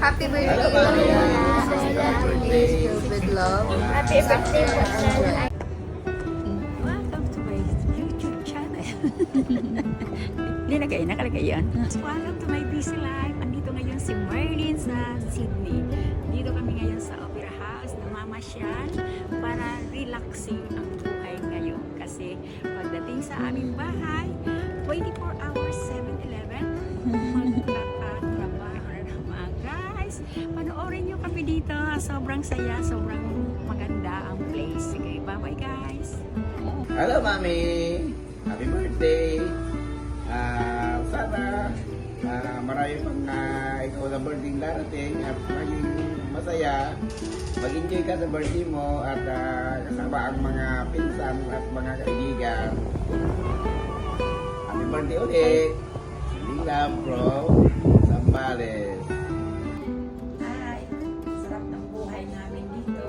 Happy birthday, Lola. Happy days filled with love. Happy birthday po, sir. Welcome to my YouTube channel. Nakalagay yan. Welcome to my busy life. Andito ngayon si Marlene sa Sydney. Dito kami ngayon sa Opera House. Namamasyal para relaxing ang buhay ngayon. Kasi pagdating sa aming bahay, 24 hours, 7-Eleven, magtatrabaho na naman. Guys, panoorin nyo kami dito. Sobrang saya, sobrang maganda ang place. Sige, bye-bye guys. Hello, Mami! Happy birthday! Sana marami pang ikaw na birthday darating at maging masaya. Mag-enjoy ka sa birthday mo at kasama ang mga pinsan at mga kaibigan. Happy birthday ulit! Love from Zambales. Hi! Sarap ng buhay namin dito.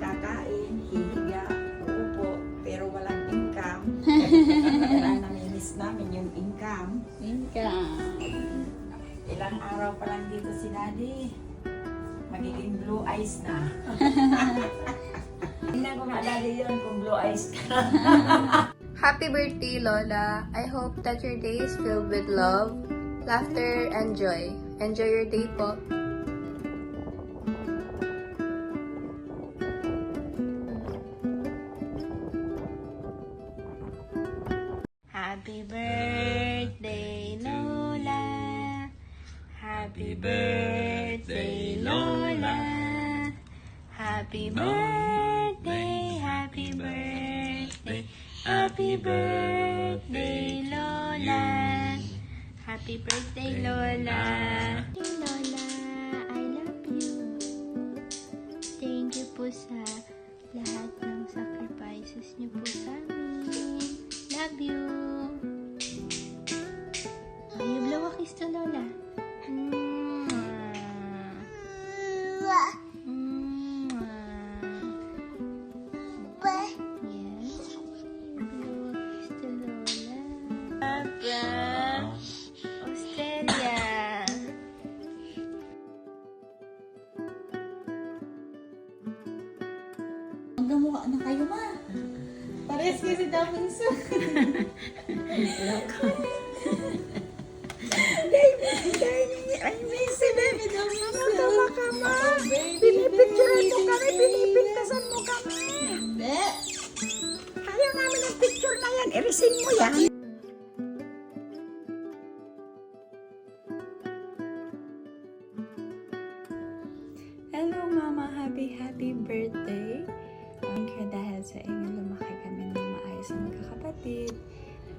Kakain, hihiga, uupo, pero walang income. Kaya namimiss namin yung income. Ilang araw pa lang dito si Daddy. Magiging blue eyes na. Tingnan ko nga Daddy yun kung blue eyes ka. Happy birthday, Lola. I hope that your day is filled with love, laughter, and joy. Enjoy your day po. Happy birthday, Lola. Happy birthday, Lola. Happy birthday, happy birthday. Happy birthday, Lola. Happy birthday, Lola. Lola, I love you. Thank you po sa lahat ng sacrifices niyo po sa amin. Love you. You blow a kiss to Lola. Yes. Blow a kiss to Lola. Papa. Australia. Magkamukha na kayo, ma. Parehas kayo si Daming Su. I miss you, David. Matawa ka, ma. Pinipicturean mo kami, pinipintasan mo kami. Hindi. Ayaw namin ang picture na yan. Irisin mo yan. Hello, Mama. Happy birthday. Thank you dahil sa inyo lumaki kami ng maayos na magkakapatid.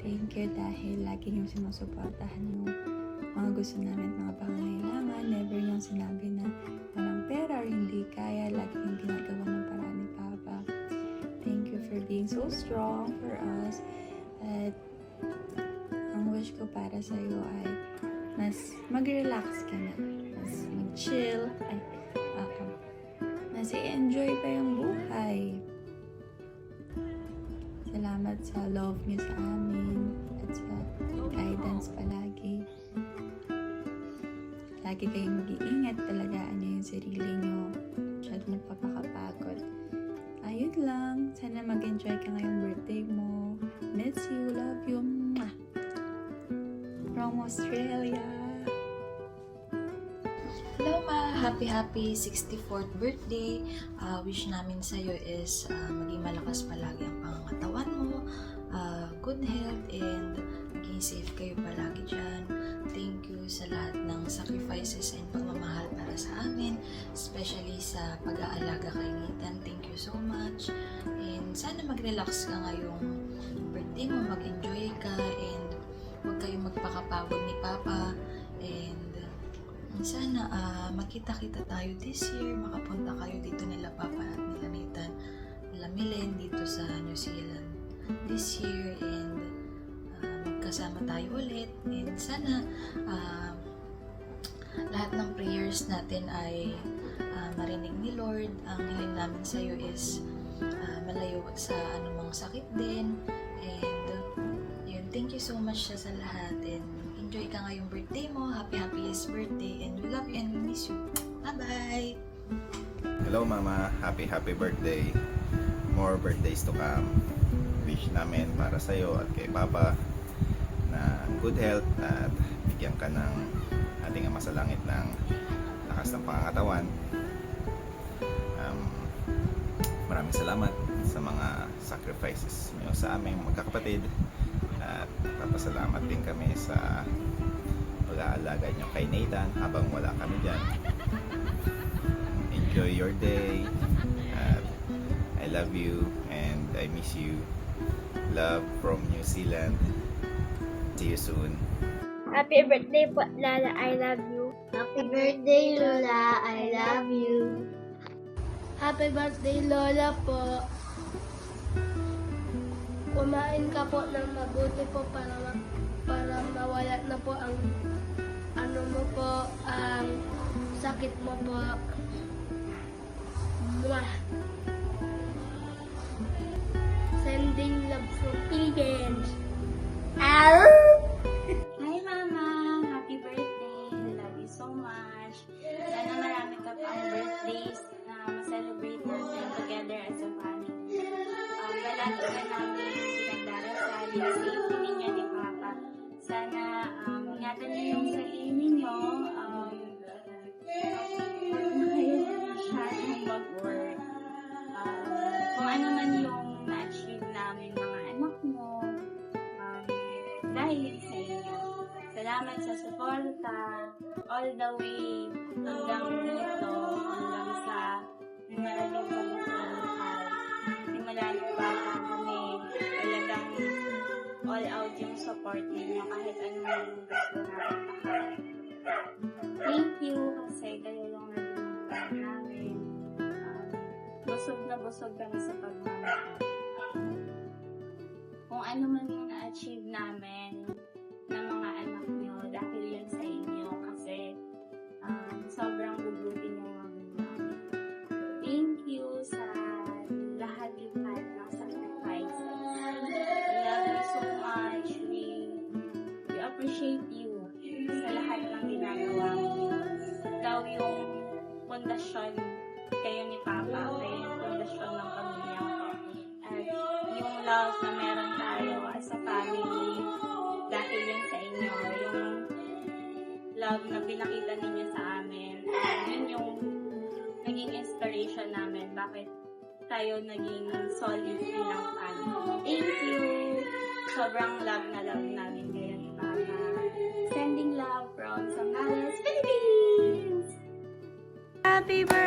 Thank you dahil lagi niyong sinusuportahan yung mga gusto namin at mga pangangailangan. Never niyong sinabi na walang pera or hindi kaya. Lagi niyong ginagawa ng paraan ni Papa. Thank you for being so strong for us. At ang wish ko para sa iyo ay mas mag-relax ka na. Mas mag-chill. Mas i-enjoy pa yung buhay. Salamat sa love niyo sa amin at sa guidance palagi. Lagi kayong mag-iingat, talagaan niyo yung sarili niyo. Masyado magpapakapagod. Ayun lang. Sana mag-enjoy ka ngayong birthday mo. Miss you. Love you. Mwah! From Australia. Hello ma! Happy 64th birthday! Wish namin sa'yo is maging malakas palagi ang pangangatawan mo, good health, and maging safe kayo palagi dyan. Thank you sa lahat ng sacrifices and pagmamahal para sa amin, especially sa pag-aalaga kay Nathan. Thank you so much. And sana mag-relax ka ngayong birthday mo, mag-enjoy ka, and huwag kayong magpakapagod ni Papa. And sana makita-kita tayo this year, makapunta kayo dito nila Papa at nila Nathan, nila Milen dito sa New Zealand this year, and magkasama tayo ulit. And sana lahat ng prayers natin ay marinig ni Lord. Ang hiling namin sa iyo is malayo sa anumang sakit din, and yun, thank you so much sa lahat, and enjoy ka ngayong birthday mo. Happiest birthday, and we love you and we miss you. Bye-bye! Hello Mama, happy birthday. More birthdays to come. Wish namin para sa'yo at kay Papa na good health at bigyan ka ng ating Ama sa Langit ng lakas ng pangangatawan. Maraming salamat sa mga sacrifices niyo sa aming magkakapatid at papasalamat din kami sa pag-aalaga niyo kay Nathan habang wala kami dyan. Enjoy your day. I love you and I miss you. Love from New Zealand. See you soon. Happy birthday po, Lola. I love you. Happy birthday, Lola. I love you. Happy birthday, Lola po. Kumain ka po ng mabuti po para mawala na po ang ano mo po, ang sakit mo po. Mwah. Sending love from Philippines. Ow! Hi, Mama! Happy birthday! I love you so much. Sana marami ka pang birthdays na ma-celebrate natin together as a family. Balati ka namin pinagdarasal yung safety ninyo ni Papa. Sana ingatan niyo yung sarili ninyo. Masyadong mag-work. Kung ano man yung na-achieve namin mga anak mo, dahil yun sa inyo. Salamat sa suporta all the way hanggang dito, hanggang sa narating kami sa lokal. Simula nung bata kami, talagang all out yung support ninyo kahit anong gusto natin. Thank you kasi kayo lang naging namin. Busog na busog kami sa pagmamahal. Kung ano man yung na-achieve namin ng mga anak nyo, dahil yun sa inyo kasi sobrang bubuti nyo namin. Thank you sa lahat yung ng sacrifices. We love you so much. We appreciate you sa lahat ng ginagawa mo. Ikaw yung pundasyon kayo ni Papa, kayo yung pundasyon ng pamilya ko. At yung love na meron tayo as a family, dahil yun sa inyo, yung love na pinakita ninyo sa amin, yun yung naging inspiration namin, bakit tayo naging solid bilang family. Thank you! Sobrang love na love namin kayo ni Papa. Sending love from Zambales, Philippines! Happy birthday!